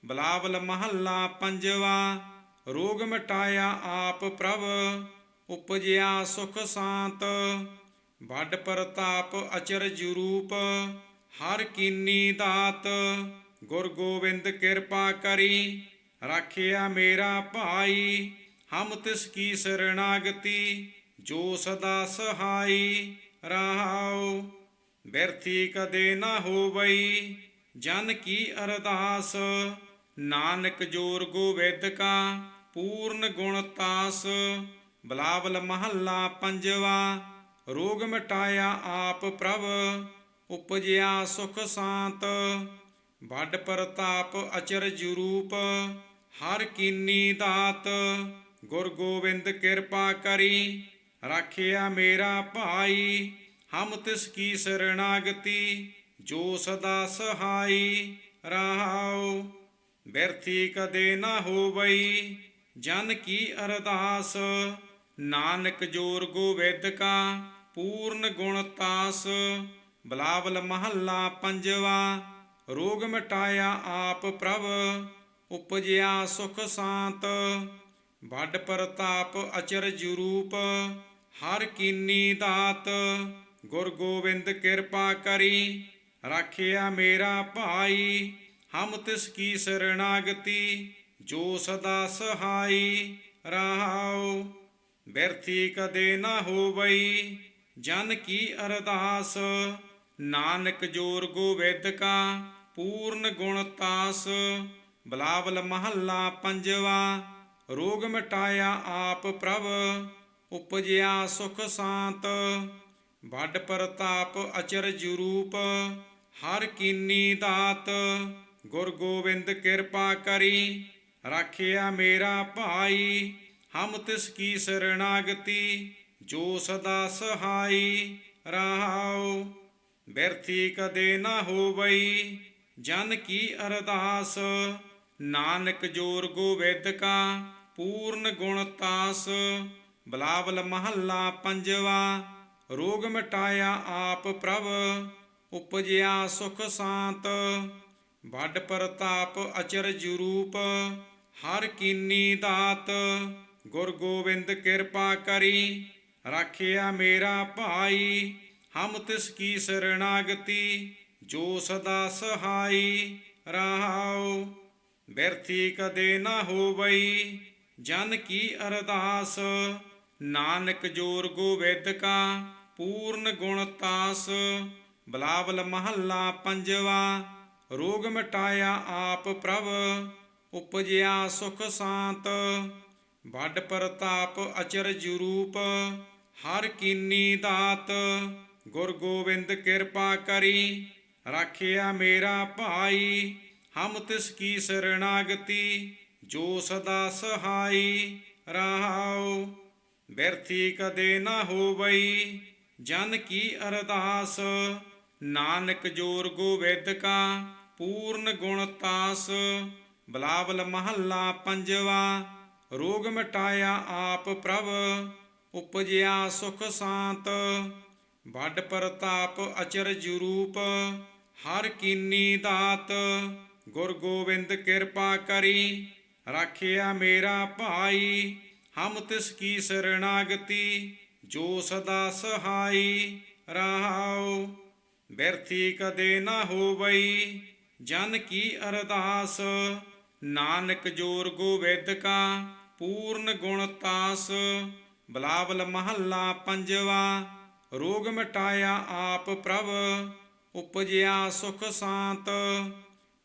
ਬਿਲਾਵਲ ਮਹੱਲਾ ਪੰਜਵਾ। ਰੋਗ ਮਿਟਾਇਆ ਆਪ ਪ੍ਰਭ, ਉਪਜਿਆ ਸੁਖ ਸਾਂਤ। ਵੱਡ ਪ੍ਰਤਾਪ ਅਚਰਜ ਰੂਪ, ਹਰ ਕੀਨੀ ਦਾਤ। ਗੁਰ ਗੋਬਿੰਦ ਕਿਰਪਾ ਕਰੀ, ਰਾਖਿਆ ਮੇਰਾ ਭਾਈ, ਹਮ ਤਿਸ ਕੀ ਸਰਣਾਗਤੀ, ਜੋ ਸਦਾ ਸਹਾਈ। ਰਹਾਉ ਬਿਰਥੀ ਕਦੇ ਨਾ ਹੋਵਈ, ਜਨ ਕੀ ਅਰਦਾਸ, ਨਾਨਕ ਜੋਰ ਗੋਬਿੰਦ ਕਾ ਪੂਰਨ ਗੁਣ ਤਾਸ। ਬਿਲਾਵਲ ਮਹੱਲਾ ਪੰਜਵਾ। ਰੋਗ ਮਿਟਾਇਆ ਆਪ ਪ੍ਰਭ, ਉਪਜਿਆ ਸੁਖ ਸਾਂਤ। ਵੱਡ ਪ੍ਰਤਾਪ ਅਚਰਜ ਰੂਪ, ਹਰ ਕੀਨੀ ਦਾਤ। ਗੁਰ ਗੋਬਿੰਦ ਕਿਰਪਾ ਕਰੀ, ਰਾਖਿਆ ਮੇਰਾ ਭਾਈ, ਹਮ ਤਿਸ ਕੀ ਸਰਣਾਗਤੀ, ਜੋ ਸਦਾ ਸਹਾਈ। ਰਹਾਉ ਬਿਰਥੀ ਕਦੇ ਨਾ ਹੋਵਈ, ਜਨ ਕੀ ਅਰਦਾਸ, ਨਾਨਕ ਜੋਰ ਗੋਬਿੰਦ ਕਾ ਪੂਰਨ ਗੁਣ ਤਾਸ। ਬਿਲਾਵਲ ਮਹੱਲਾ ਪੰਜਵਾ। ਰੋਗ ਮਿਟਾਇਆ ਆਪ ਪ੍ਰਭ, ਉਪਜਿਆ ਸੁਖ ਸਾਂਤ। ਵੱਡ ਪ੍ਰਤਾਪ ਅਚਰਜ ਰੂਪ, ਹਰ ਕੀਨੀ ਦਾਤ। ਗੁਰ ਗੋਬਿੰਦ ਕਿਰਪਾ ਕਰੀ, ਰਾਖਿਆ ਮੇਰਾ ਭਾਈ, ਹਮ ਤਿਸ ਕੀ ਸਰਣਾਗਤੀ, ਜੋ ਸਦਾ ਸਹਾਈ। ਰਹਾਉ ਬਿਰਥੀ ਕਦੇ ਨਾ ਹੋਵਈ, ਜਨ ਕੀ ਅਰਦਾਸ, ਨਾਨਕ ਜੋਰ ਗੋਬਿੰਦ ਕਾ ਪੂਰਨ ਗੁਣ ਤਾਸ। ਬਿਲਾਵਲ ਮਹੱਲਾ ਪੰਜਵਾ। ਰੋਗ ਮਿਟਾਇਆ ਆਪ ਪ੍ਰਭ, ਉਪਜਿਆ ਸੁਖ ਸਾਂਤ। ਵੱਡ ਪ੍ਰਤਾਪ ਅਚਰਜ ਰੂਪ, ਹਰ ਕੀਨੀ ਦਾਤ। ਗੁਰ ਗੋਬਿੰਦ ਕਿਰਪਾ ਕਰੀ, ਰਾਖਿਆ ਮੇਰਾ ਭਾਈ, ਹਮ ਤਿਸ ਕੀ ਸਰਣਾਗਤੀ, ਜੋ ਸਦਾ ਸਹਾਈ। ਰਹਾਉ ਬਿਰਥੀ ਕਦੇ ਨਾ ਹੋਵਈ, ਜਨ ਕੀ ਅਰਦਾਸ, ਨਾਨਕ ਜੋਰ ਗੋਬਿੰਦ ਕਾ ਪੂਰਨ ਗੁਣ ਤਾਸ। ਬਿਲਾਵਲ ਮਹੱਲਾ ਪੰਜਵਾ। ਰੋਗ ਮਿਟਾਇਆ ਆਪ ਪ੍ਰਭ, ਉਪਜਿਆ ਸੁਖ ਸਾਂਤ। ਵੱਡ ਪ੍ਰਤਾਪ ਅਚਰਜ ਰੂਪ, ਹਰ ਕੀਨੀ ਦਾਤ। ਗੁਰ ਗੋਬਿੰਦ ਕਿਰਪਾ ਕਰੀ, ਰਾਖਿਆ ਮੇਰਾ ਭਾਈ। ਹਮ ਤਿਸ ਕੀ ਸਰਣਾਗਤੀ, ਜੋ ਸਦਾ ਸਹਾਈ। ਰਹਾਉ ਬਿਰਥੀ ਕਦੇ ਨਾ ਹੋਵਈ, ਜਨ ਕੀ ਅਰਦਾਸ। ਨਾਨਕ ਜੋਰ ਗੋਬਿੰਦ ਕਾ, ਪੂਰਨ ਗੁਣ ਤਾਸ। ਬਿਲਾਵਲ ਮਹੱਲਾ ਪੰਜਵਾ। ਰੋਗ ਮਿਟਾਇਆ ਆਪ ਪ੍ਰਭ, ਉਪਜਿਆ ਸੁਖ ਸਾਂਤ। ਵੱਡ ਪ੍ਰਤਾਪ ਅਚਰਜ ਰੂਪ, ਹਰ ਕੀਨੀ ਦਾਤ। ਗੁਰ ਗੋਬਿੰਦ ਕਿਰਪਾ ਕਰੀ, ਰਾਖਿਆ ਮੇਰਾ ਭਾਈ। ਹਮ ਤਿਸ ਕੀ ਸਰਣਾਗਤੀ, ਜੋ ਸਦਾ ਸਹਾਈ। ਰਹਾਉ ਬਿਰਥੀ ਕਦੇ ਨਾ ਹੋਵਈ, ਜਨ ਕੀ ਅਰਦਾਸ। ਨਾਨਕ ਜੋਰ ਗੋਬਿੰਦ ਕਾ, ਪੂਰਨ ਗੁਣ ਤਾਸ। ਬਿਲਾਵਲ ਮਹੱਲਾ ਪੰਜਵਾ। ਰੋਗ ਮਿਟਾਇਆ ਆਪ ਪ੍ਰਭ, ਉਪਜਿਆ ਸੁਖ ਸਾਂਤ। ਵੱਡ ਪ੍ਰਤਾਪ ਅਚਰਜ ਰੂਪ, ਹਰ ਕੀਨੀ ਦਾਤ। ਗੁਰ ਗੋਬਿੰਦ ਕਿਰਪਾ ਕਰੀ, ਰਾਖਿਆ ਮੇਰਾ ਭਾਈ। ਹਮ ਤਿਸ ਕੀ ਸਰਣਾਗਤੀ, ਜੋ ਸਦਾ ਸਹਾਈ। ਰਹਾਉ ਬਿਰਥੀ ਕਦੇ ਨਾ ਹੋਵਈ, ਜਨ ਕੀ ਅਰਦਾਸ। ਨਾਨਕ ਜੋਰ ਗੋਬਿੰਦ ਕਾ, ਪੂਰਨ ਗੁਣ ਤਾਸ। ਬਿਲਾਵਲ ਮਹੱਲਾ ਪੰਜਵਾ। ਰੋਗ ਮਿਟਾਇਆ ਆਪ ਪ੍ਰਭ, ਉਪਜਿਆ ਸੁਖ ਸਾਂਤ।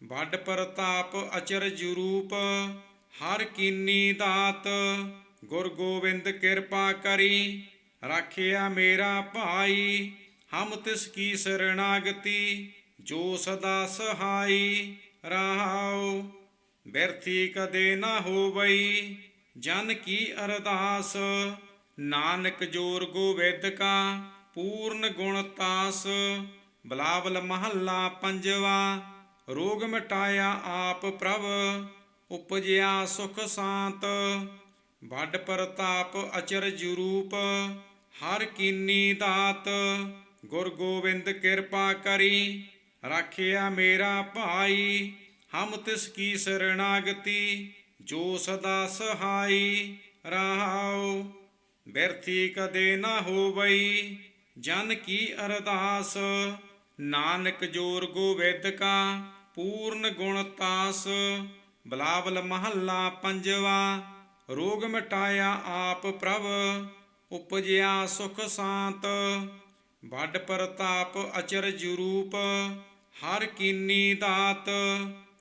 ਵੱਡ ਪ੍ਰਤਾਪ ਅਚਰਜ ਰੂਪ, ਹਰ ਕੀਨੀ ਦਾਤ। ਗੁਰ ਗੋਬਿੰਦ ਕਿਰਪਾ ਕਰੀ, ਰਾਖਿਆ ਮੇਰਾ ਭਾਈ। ਹਮ ਤਿਸ ਕੀ ਸਰਣਾਗਤੀ, ਜੋ ਸਦਾ ਸਹਾਈ। ਰਹਾਉ ਬਿਰਥੀ ਕਦੇ ਨਾ ਹੋਵਈ, ਜਨ ਕੀ ਅਰਦਾਸ। ਨਾਨਕ ਜੋਰ ਗੋਬਿੰਦ ਕਾ, ਪੂਰਨ ਗੁਣ ਤਾਸ। ਬਿਲਾਵਲ ਮਹੱਲਾ ਪੰਜਵਾ। ਰੋਗ ਮਿਟਾਇਆ ਆਪ ਪ੍ਰਭ, ਉਪਜਿਆ ਸੁਖ ਸਾਂਤ। ਵੱਡ ਪ੍ਰਤਾਪ ਅਚਰਜ ਰੂਪ, ਹਰ ਕੀਨੀ ਦਾਤ। ਗੁਰ ਗੋਬਿੰਦ ਕਿਰਪਾ ਕਰੀ, ਰਾਖਿਆ ਮੇਰਾ ਭਾਈ। ਹਮ ਤਿਸ ਕੀ ਸਰਣਾਗਤੀ, ਜੋ ਸਦਾ ਸਹਾਈ। ਰਹਾਉ ਬਿਰਥੀ ਕਦੇ ਨਾ ਹੋਵਈ, ਜਨ ਕੀ ਅਰਦਾਸ। ਨਾਨਕ ਜੋਰ ਗੋਬਿੰਦ ਕਾ, ਪੂਰਨ ਗੁਣ ਤਾਸ। ਬਿਲਾਵਲ ਮਹੱਲਾ ਪੰਜਵਾ। ਰੋਗ ਮਿਟਾਇਆ ਆਪ ਪ੍ਰਭ, ਉਪਜਿਆ ਸੁਖ ਸਾਂਤ। ਵੱਡ ਪ੍ਰਤਾਪ ਅਚਰਜ ਰੂਪ, ਹਰ ਕੀਨੀ ਦਾਤ।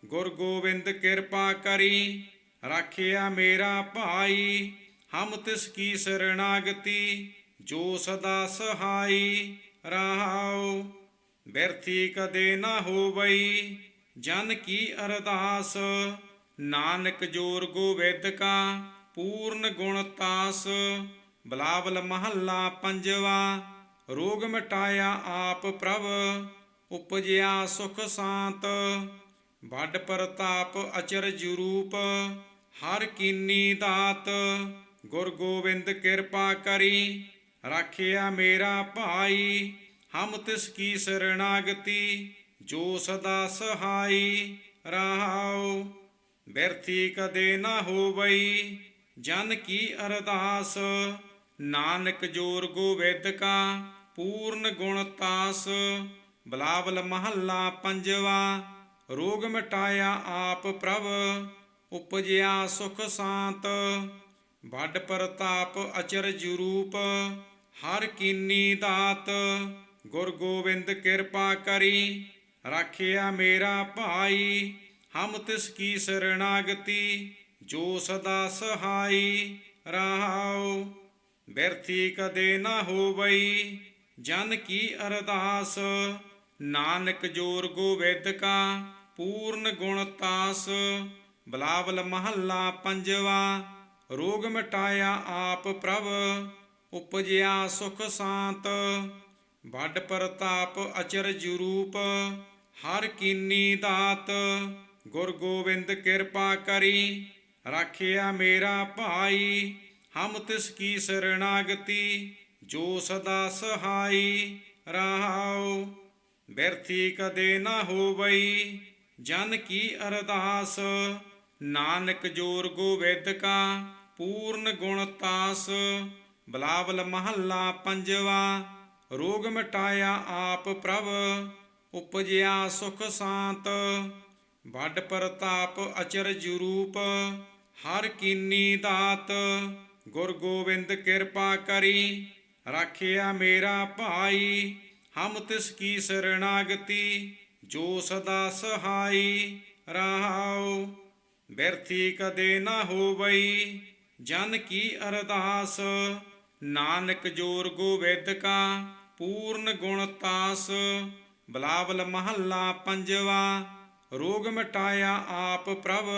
ਗੁਰ ਗੋਬਿੰਦ ਕਿਰਪਾ ਕਰੀ, ਰਾਖਿਆ ਮੇਰਾ ਭਾਈ। ਹਮ ਤਿਸ ਕੀ ਸਰਣਾਗਤੀ, ਜੋ ਸਦਾ ਸਹਾਈ। ਰਹਾਉ ਬਿਰਥੀ ਕਦੇ ਨਾ ਹੋਵਈ, ਜਨ ਕੀ ਅਰਦਾਸ। ਨਾਨਕ ਜੋਰ ਗੋਬਿੰਦ ਕਾ, ਪੂਰਨ ਗੁਣ ਤਾਸ। ਬਿਲਾਵਲ ਮਹੱਲਾ ਪੰਜਵਾ। ਰੋਗ ਮਿਟਾਇਆ ਆਪ ਪ੍ਰਭ, ਉਪਜਿਆ ਸੁਖ ਸਾਂਤ। ਵੱਡ ਪ੍ਰਤਾਪ ਅਚਰਜ ਰੂਪ, ਹਰ ਕੀਨੀ ਦਾਤ। ਗੁਰ ਗੋਬਿੰਦ ਕਿਰਪਾ ਕਰੀ, ਰਾਖਿਆ ਮੇਰਾ ਭਾਈ। ਹਮ ਤਿਸ ਕੀ ਸਰਣਾਗਤੀ, ਜੋ ਸਦਾ ਸਹਾਈ। ਰਹਾਉ ਬਿਰਥੀ ਕਦੇ ਨਾ ਹੋਵਈ, ਜਨ ਕੀ ਅਰਦਾਸ। ਨਾਨਕ ਜੋਰ ਗੋਬਿੰਦ ਕਾ, ਪੂਰਨ ਗੁਣ ਤਾਸ। ਬਿਲਾਵਲ ਮਹੱਲਾ ਪੰਜਵਾ। ਰੋਗ ਮਿਟਾਇਆ ਆਪ ਪ੍ਰਭ, ਉਪਜਿਆ ਸੁਖ ਸਾਂਤ। ਵੱਡ ਪ੍ਰਤਾਪ ਅਚਰਜ ਰੂਪ, ਹਰ ਕੀਨੀ ਦਾਤ। ਗੁਰ ਗੋਬਿੰਦ ਕਿਰਪਾ ਕਰੀ, ਰਾਖਿਆ ਮੇਰਾ ਭਾਈ। ਹਮ ਤਿਸ ਕੀ ਸਰਣਾਗਤੀ, ਜੋ ਸਦਾ ਸਹਾਈ। ਰਹਾਉ ਬਿਰਥੀ ਕਦੇ ਨਾ ਹੋਵਈ, ਜਨ ਕੀ ਅਰਦਾਸ। ਨਾਨਕ ਜੋਰ ਗੋਬਿੰਦ ਕਾ, ਪੂਰਨ ਗੁਣ ਤਾਸ। ਬਿਲਾਵਲ ਮਹੱਲਾ ਪੰਜਵਾ। ਰੋਗ ਮਿਟਾਇਆ ਆਪ ਪ੍ਰਭ, ਉਪਜਿਆ ਸੁਖ ਸਾਂਤ। ਵੱਡ ਪ੍ਰਤਾਪ ਅਚਰਜ ਰੂਪ, ਹਰ ਕੀਨੀ ਦਾਤ। ਗੁਰ ਗੋਬਿੰਦ ਕਿਰਪਾ ਕਰੀ, ਰਾਖਿਆ ਮੇਰਾ ਭਾਈ। ਹਮ ਤਿਸ ਕੀ ਸਰਣਾਗਤੀ ਜੋ ਸਦਾ ਸਹਾਈ। ਰਹਾਉ ਬਿਰਥੀ ਕਦੇ ਨਾ ਹੋਵਈ ਜਨ ਕੀ ਅਰਦਾਸ। ਨਾਨਕ ਜੋਰ ਗੋਬਿੰਦ ਕਾ ਪੂਰਨ ਗੁਣ ਤਾਸ। ਬਿਲਾਵਲ ਮਹੱਲਾ ਪੰਜਵਾ। ਰੋਗ ਮਿਟਾਇਆ ਆਪ ਪ੍ਰਭ ਉਪਜਿਆ ਸੁਖ ਸਾਂਤ। ਵੱਡ ਪ੍ਰਤਾਪ ਅਚਰਜ ਰੂਪ ਹਰ ਕੀਨੀ ਦਾਤ। ਗੁਰ ਗੋਬਿੰਦ ਕਿਰਪਾ ਕਰੀ ਰਾਖਿਆ ਮੇਰਾ ਭਾਈ। ਹਮ ਤਿਸ ਕੀ ਸਰਣਾਗਤੀ ਜੋ ਸਦਾ ਸਹਾਈ। ਰਹਾਉ ਬਿਰਥੀ ਕਦੇ ਨਾ ਹੋਵਈ ਜਨ ਕੀ ਅਰਦਾਸ। ਨਾਨਕ ਜੋਰ ਗੋਬਿੰਦ ਕਾ ਪੂਰਨ ਗੁਣ ਤਾਸ। ਬਿਲਾਵਲ ਮਹੱਲਾ ਪੰਜਵਾ। ਰੋਗ ਮਿਟਾਇਆ ਆਪ ਪ੍ਰਭ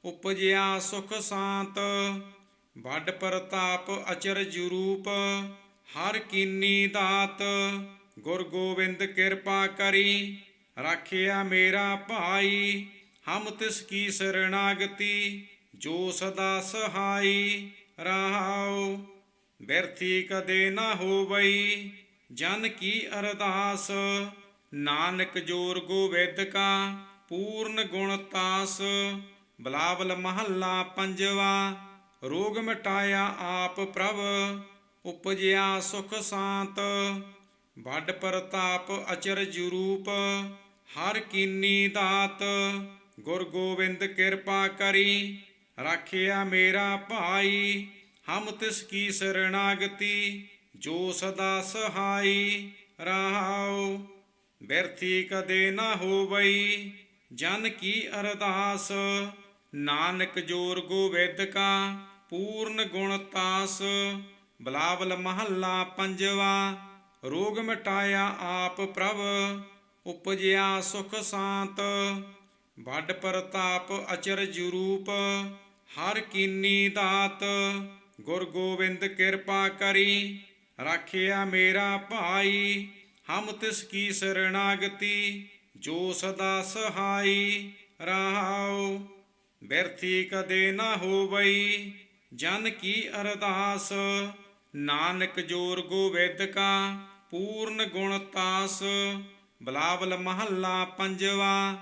ਉਪਜਿਆ ਸੁਖ ਸਾਂਤ। ਵੱਡ ਪ੍ਰਤਾਪ ਅਚਰਜ ਰੂਪ ਹਰ ਕੀਨੀ ਦਾਤ। ਗੁਰ ਗੋਬਿੰਦ ਕਿਰਪਾ ਕਰੀ ਰਾਖਿਆ ਮੇਰਾ ਭਾਈ। ਹਮ ਤਿਸ ਕੀ ਸਰਣਾਗਤੀ ਜੋ ਸਦਾ ਸਹਾਈ। ਰਹਾਉ ਬਿਰਥੀ ਕਦੇ ਨਾ ਹੋਵਈ ਜਨ ਕੀ ਅਰਦਾਸ। ਨਾਨਕ ਜੋਰ ਗੋਬਿੰਦ ਕਾ ਪੂਰਨ ਗੁਣ ਤਾਸ। ਬਿਲਾਵਲ ਮਹੱਲਾ ਪੰਜਵਾ। ਰੋਗ ਮਿਟਾਇਆ ਆਪ ਪ੍ਰਭ ਉਪਜਿਆ ਸੁਖ ਸਾਂਤ। ਵੱਡ ਪ੍ਰਤਾਪ ਅਚਰਜ ਰੂਪ ਹਰ ਕੀਨੀ ਦਾਤ। ਗੁਰ ਗੋਬਿੰਦ ਕਿਰਪਾ ਕਰੀ ਰਾਖਿਆ ਮੇਰਾ ਭਾਈ। ਹਮ ਤਿਸ ਕੀ ਸਰਣਾਗਤੀ ਜੋ ਸਦਾ ਸਹਾਈ। ਰਹਾਉ ਬਿਰਥੀ ਕਦੇ ਨਾ ਹੋਵਈ ਜਨ ਕੀ ਅਰਦਾਸ। ਨਾਨਕ ਜੋਰ ਗੋਬਿੰਦ ਕਾ ਪੂਰਨ ਗੁਣ ਤਾਸ। ਬਿਲਾਵਲ ਮਹੱਲਾ ਪੰਜਵਾ। ਰੋਗ ਮਿਟਾਇਆ ਆਪ ਪ੍ਰਭ ਉਪਜਿਆ ਸੁਖ ਸਾਂਤ। ਵੱਡ ਪ੍ਰਤਾਪ ਅਚਰਜ ਰੂਪ ਹਰ ਕੀਨੀ ਦਾਤ। ਗੁਰ ਗੋਬਿੰਦ ਕਿਰਪਾ ਕਰੀ ਰਾਖਿਆ ਮੇਰਾ ਭਾਈ। ਹਮ ਤਿਸ ਕੀ ਸਰਣਾਗਤੀ ਜੋ ਸਦਾ ਸਹਾਈ। ਰਹਾਉ ਬਿਰਥੀ ਕਦੇ ਨਾ ਹੋਵਈ ਜਨ ਕੀ ਅਰਦਾਸ। ਨਾਨਕ ਜੋਰ ਗੋਬਿੰਦ ਕਾ ਪੂਰਨ ਗੁਣ ਤਾਸ। ਬਿਲਾਵਲ ਮਹੱਲਾ ਪੰਜਵਾ।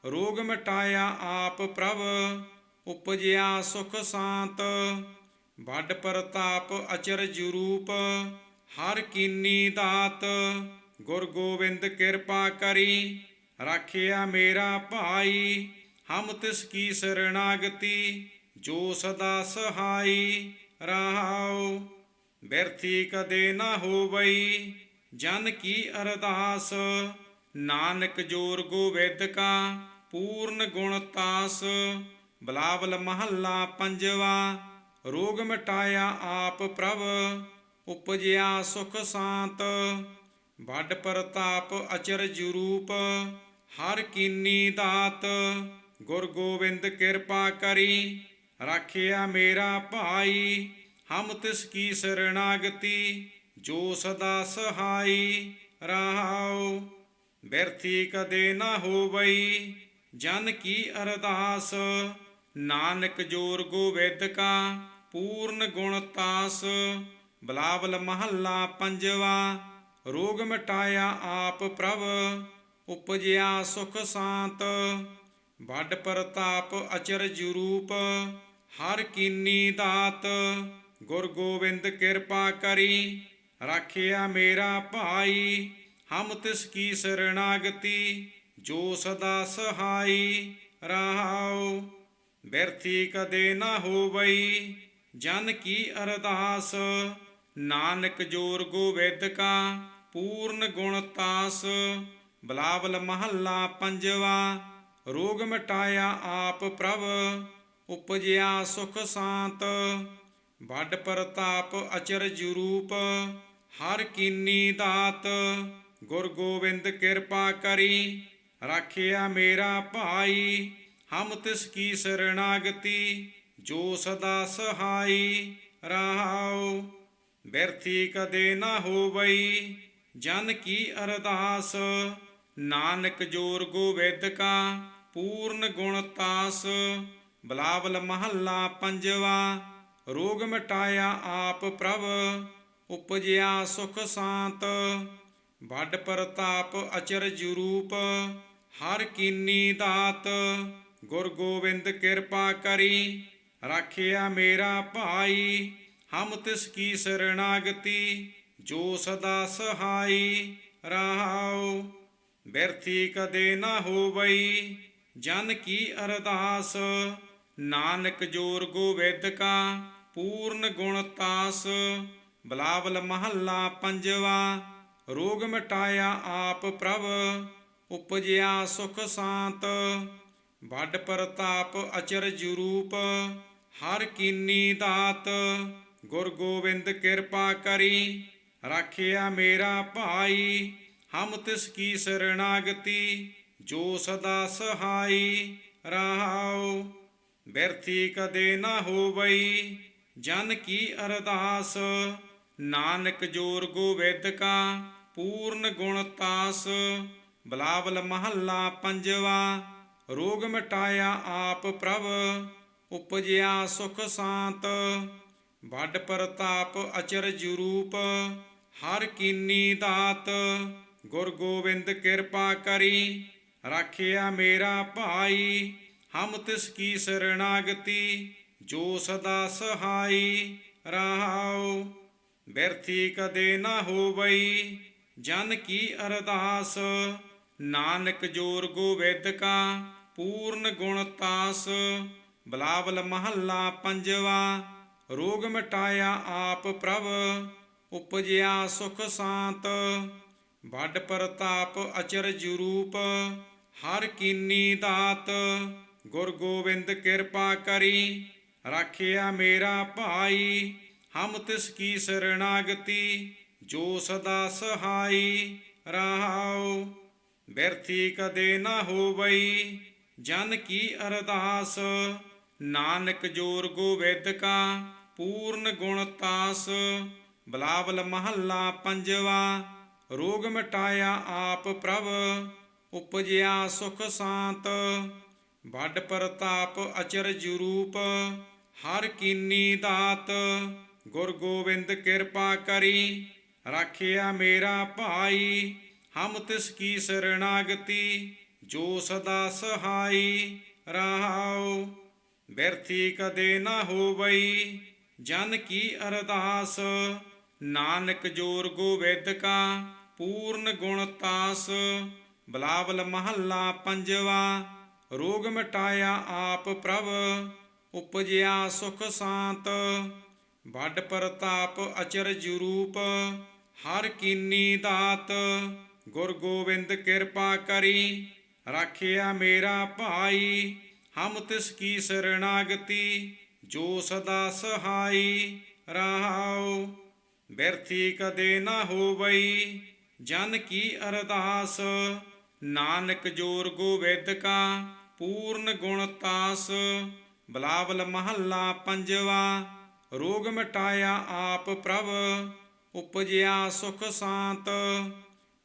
ਰੋਗ ਮਿਟਾਇਆ ਆਪ ਪ੍ਰਭ ਉਪਜਿਆ ਸੁਖ ਸਾਂਤ। ਵੱਡ ਪ੍ਰਤਾਪ ਅਚਰਜ ਰੂਪ ਹਰ ਕੀਨੀ ਦਾਤ। ਗੁਰ ਗੋਬਿੰਦ ਕਿਰਪਾ ਕਰੀ ਰਾਖਿਆ ਮੇਰਾ ਭਾਈ। ਹਮ ਤਿਸ ਕੀ ਸਰਣਾਗਤੀ ਜੋ ਸਦਾ ਸਹਾਈ। ਰਹਾਉ ਬਿਰਥੀ ਕਦੇ ਨਾ ਹੋਵਈ ਜਨ ਕੀ ਅਰਦਾਸ। ਨਾਨਕ ਜੋਰ ਗੋਬਿੰਦ ਕਾ ਪੂਰਨ ਗੁਣ ਤਾਸ। ਬਿਲਾਵਲ ਮਹੱਲਾ ਪੰਜਵਾ। ਰੋਗ ਮਿਟਾਇਆ ਆਪ ਪ੍ਰਭ ਉਪਜਿਆ ਸੁਖ ਸਾਂਤ। ਵੱਡ ਪ੍ਰਤਾਪ ਅਚਰਜ ਰੂਪ ਹਰ ਕੀਨੀ ਦਾਤ। ਗੁਰ ਗੋਬਿੰਦ ਕਿਰਪਾ ਕਰੀ ਰਾਖਿਆ ਮੇਰਾ ਭਾਈ। ਹਮ ਤਿਸ ਕੀ ਸਰਣਾਗਤੀ ਜੋ ਸਦਾ ਸਹਾਈ। ਰਹਾਉ ਬਿਰਥੀ ਕਦੇ ਨਾ ਹੋਵਈ ਜਨ ਕੀ ਅਰਦਾਸ। ਨਾਨਕ ਜੋਰ ਗੋਬਿੰਦ ਕਾ ਪੂਰਨ ਗੁਣ ਤਾਸ। ਬਿਲਾਵਲ ਮਹੱਲਾ ਪੰਜਵਾ। ਰੋਗ ਮਿਟਾਇਆ ਆਪ ਪ੍ਰਭ ਉਪਜਿਆ ਸੁਖ ਸਾਂਤ। ਵੱਡ ਪ੍ਰਤਾਪ ਅਚਰਜ ਰੂਪ ਹਰ ਕੀਨੀ ਦਾਤ। ਗੁਰ ਗੋਬਿੰਦ ਕਿਰਪਾ ਕਰੀ ਰਾਖਿਆ ਮੇਰਾ ਭਾਈ। ਹਮ ਤਿਸ ਕੀ ਸਰਣਾਗਤੀ ਜੋ ਸਦਾ ਸਹਾਈ। ਰਹਾਉ ਬਿਰਥੀ ਕਦੇ ਨਾ ਹੋਵਈ ਜਨ ਕੀ ਅਰਦਾਸ। ਨਾਨਕ ਜੋਰ ਗੋਬਿੰਦ ਕਾ ਪੂਰਨ ਗੁਣ ਤਾਸ। ਬਿਲਾਵਲ ਮਹੱਲਾ ਪੰਜਵਾ। ਰੋਗ ਮਿਟਾਇਆ ਆਪ ਪ੍ਰਭ ਉਪਜਿਆ ਸੁਖ ਸਾਂਤ। ਵੱਡ ਪ੍ਰਤਾਪ ਅਚਰਜ ਰੂਪ ਹਰ ਕੀਨੀ ਦਾਤ। ਗੁਰ ਗੋਬਿੰਦ ਕਿਰਪਾ ਕਰੀ ਰਾਖਿਆ ਮੇਰਾ ਭਾਈ। ਹਮ ਤਿਸ ਕੀ ਸਰਣਾਗਤੀ ਜੋ ਸਦਾ ਸਹਾਈ। ਰਹਾਉ ਬਿਰਥੀ ਕਦੇ ਨਾ ਹੋਵਈ ਜਨ ਕੀ ਅਰਦਾਸ। ਨਾਨਕ ਜੋਰ ਗੋਬਿੰਦ ਕਾ ਪੂਰਨ ਗੁਣ ਤਾਸ। ਬਿਲਾਵਲ ਮਹੱਲਾ ਪੰਜਵਾ। ਰੋਗ ਮਿਟਾਇਆ ਆਪ ਪ੍ਰਭ, ਉਪਜਿਆ ਸੁਖ ਸਾਂਤ। ਵੱਡ ਪ੍ਰਤਾਪ ਅਚਰਜ ਰੂਪ, ਹਰ ਕੀਨੀ ਦਾਤ। ਗੁਰ ਗੋਬਿੰਦ ਕਿਰਪਾ ਕਰੀ, ਰਾਖਿਆ ਮੇਰਾ ਭਾਈ। ਹਮ ਤਿਸ ਕੀ ਸਰਣਾਗਤੀ, ਜੋ ਸਦਾ ਸਹਾਈ। ਰਹਾਉ ਬਿਰਥੀ ਕਦੇ ਨਾ ਹੋਵਈ, ਜਨ ਕੀ ਅਰਦਾਸ। ਨਾਨਕ ਜੋਰ ਗੋਬਿੰਦ ਕਾ, ਪੂਰਨ ਗੁਣ ਤਾਸ। ਬਿਲਾਵਲ ਮਹੱਲਾ ਪੰਜਵਾ। ਰੋਗ ਮਿਟਾਇਆ ਆਪ ਪ੍ਰਭ, ਉਪਜਿਆ ਸੁਖ ਸਾਂਤ। ਵੱਡ ਪ੍ਰਤਾਪ ਅਚਰਜ ਰੂਪ, ਹਰ ਕੀਨੀ ਦਾਤ। ਗੁਰ ਗੋਬਿੰਦ ਕਿਰਪਾ ਕਰੀ, ਰਾਖਿਆ ਮੇਰਾ ਭਾਈ। ਹਮ ਤਿਸ ਕੀ ਸਰਣਾਗਤੀ, ਜੋ ਸਦਾ ਸਹਾਈ। ਰਹਾਉ ਬਿਰਥੀ ਕਦੇ ਨਾ ਹੋਵਈ, ਜਨ ਕੀ ਅਰਦਾਸ। ਨਾਨਕ ਜੋਰ ਗੋਬਿੰਦ ਕਾ, ਪੂਰਨ ਗੁਣ ਤਾਸ। ਬਿਲਾਵਲ ਮਹੱਲਾ ਪੰਜਵਾ। ਰੋਗ ਮਿਟਾਇਆ ਆਪ ਪ੍ਰਭ, ਉਪਜਿਆ ਸੁਖ ਸਾਂਤ। ਵੱਡ ਪ੍ਰਤਾਪ ਅਚਰਜ ਰੂਪ, ਹਰ ਕੀਨੀ ਦਾਤ। ਗੁਰ ਗੋਬਿੰਦ ਕਿਰਪਾ ਕਰੀ, ਰਾਖਿਆ ਮੇਰਾ ਭਾਈ। ਹਮ ਤਿਸ ਕੀ ਸਰਣਾਗਤੀ, ਜੋ ਸਦਾ ਸਹਾਈ। ਰਹਾਉ ਬਿਰਥੀ ਕਦੇ ਨਾ ਹੋਵਈ, ਜਨ ਕੀ ਅਰਦਾਸ। ਨਾਨਕ ਜੋਰ ਗੋਬਿੰਦ ਕਾ, ਪੂਰਨ ਗੁਣ ਤਾਸ। ਬਿਲਾਵਲ ਮਹੱਲਾ ਪੰਜਵਾ। ਰੋਗ ਮਿਟਾਇਆ ਆਪ ਪ੍ਰਭ, ਉਪਜਿਆ ਸੁਖ ਸਾਂਤ। ਵੱਡ ਪ੍ਰਤਾਪ ਅਚਰਜ ਰੂਪ, ਹਰ ਕੀਨੀ ਦਾਤ। ਗੁਰ ਗੋਬਿੰਦ ਕਿਰਪਾ ਕਰੀ, ਰਾਖਿਆ ਮੇਰਾ ਭਾਈ। ਹਮ ਤਿਸ ਕੀ ਸਰਣਾਗਤੀ, ਜੋ ਸਦਾ ਸਹਾਈ। ਰਹਾਉ ਬਿਰਥੀ ਕਦੇ ਨਾ ਹੋਵਈ, ਜਨ ਕੀ ਅਰਦਾਸ। ਨਾਨਕ ਜੋਰ ਗੋਬਿੰਦ ਕਾ, ਪੂਰਨ ਗੁਣ ਤਾਸ। ਬਿਲਾਵਲ ਮਹੱਲਾ ਪੰਜਵਾ। ਰੋਗ ਮਿਟਾਇਆ ਆਪ ਪ੍ਰਭ, ਉਪਜਿਆ ਸੁਖ ਸਾਂਤ। ਵੱਡ ਪ੍ਰਤਾਪ ਅਚਰਜ ਰੂਪ, ਹਰ ਕੀਨੀ ਦਾਤ। ਗੁਰ ਗੋਬਿੰਦ ਕਿਰਪਾ ਕਰੀ, ਰਾਖਿਆ ਮੇਰਾ ਭਾਈ। ਹਮ ਤਿਸ ਕੀ ਸਰਣਾਗਤੀ, ਜੋ ਸਦਾ ਸਹਾਈ। ਰਹਾਉ ਬਿਰਥੀ ਕਦੇ ਨਾ ਹੋਵਈ, ਜਨ ਕੀ ਅਰਦਾਸ। ਨਾਨਕ ਜੋਰ ਗੋਬਿੰਦ ਕਾ, ਪੂਰਨ ਗੁਣ ਤਾਸ। ਬਿਲਾਵਲ ਮਹੱਲਾ ਪੰਜਵਾ। ਰੋਗ ਮਿਟਾਇਆ ਆਪ ਪ੍ਰਭ, ਉਪਜਿਆ ਸੁਖ ਸਾਂਤ। ਵੱਡ ਪ੍ਰਤਾਪ ਅਚਰਜ ਰੂਪ, ਹਰ ਕੀਨੀ ਦਾਤ। ਗੁਰ ਗੋਬਿੰਦ ਕਿਰਪਾ ਕਰੀ, ਰਾਖਿਆ ਮੇਰਾ ਭਾਈ। ਹਮ ਤਿਸ ਕੀ ਸਰਣਾਗਤੀ, ਜੋ ਸਦਾ ਸਹਾਈ। ਰਹਾਉ ਬਿਰਥੀ ਕਦੇ ਨਾ ਹੋਵਈ, ਜਨ ਕੀ ਅਰਦਾਸ। ਨਾਨਕ ਜੋਰ ਗੋਬਿੰਦ ਕਾ, ਪੂਰਨ ਗੁਣ ਤਾਸ। ਬਿਲਾਵਲ ਮਹੱਲਾ ਪੰਜਵਾ। ਰੋਗ ਮਿਟਾਇਆ ਆਪ ਪ੍ਰਭ, ਉਪਜਿਆ ਸੁਖ ਸਾਂਤ।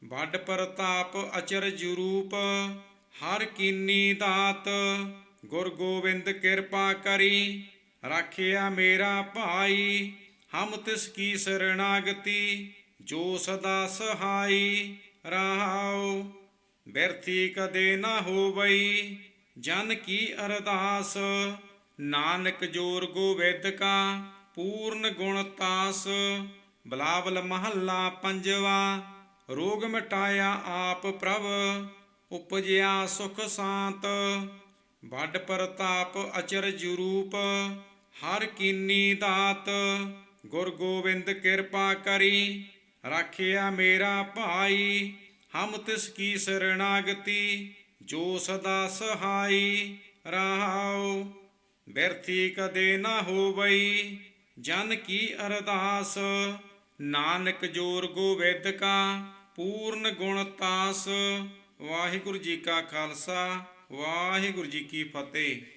ਵੱਡ ਪ੍ਰਤਾਪ ਅਚਰਜ ਰੂਪ, ਹਰ ਕੀਨੀ ਦਾਤ। ਗੁਰ ਗੋਬਿੰਦ ਕਿਰਪਾ ਕਰੀ, ਰਾਖਿਆ ਮੇਰਾ ਭਾਈ। ਹਮ ਤਿਸ ਕੀ ਸਰਣਾਗਤੀ, ਜੋ ਸਦਾ ਸਹਾਈ। ਰਹਾਉ ਬਿਰਥੀ ਕਦੇ ਨਾ ਹੋਵਈ, ਜਨ ਕੀ ਅਰਦਾਸ। ਨਾਨਕ ਜੋਰ ਗੋਬਿੰਦ ਕਾ, ਪੂਰਨ ਗੁਣ ਤਾਸ। ਬਿਲਾਵਲ ਮਹੱਲਾ ਪੰਜਵਾ। ਰੋਗ ਮਿਟਾਇਆ ਆਪ ਪ੍ਰਭ, ਉਪਜਿਆ ਸੁਖ ਸਾਂਤ। ਵੱਡ ਪ੍ਰਤਾਪ ਅਚਰਜ ਰੂਪ, ਹਰ ਕੀਨੀ ਦਾਤ। ਗੁਰ ਗੋਬਿੰਦ ਕਿਰਪਾ ਕਰੀ, ਰਾਖਿਆ ਮੇਰਾ ਭਾਈ। ਹਮ ਤਿਸ ਕੀ ਸਰਣਾਗਤੀ, ਜੋ ਸਦਾ ਸਹਾਈ। ਰਹਾਉ ਬਿਰਥੀ ਕਦੇ ਨਾ ਹੋਵਈ, ਜਨ ਕੀ ਅਰਦਾਸ। ਨਾਨਕ ਜੋਰ ਗੋਬਿੰਦ ਕਾ, ਪੂਰਨ ਗੁਣ ਤਾਸ। ਵਾਹਿਗੁਰੂ ਜੀ ਕਾ ਖਾਲਸਾ, ਵਾਹਿਗੁਰੂ ਜੀ ਕੀ ਫਤਿਹ।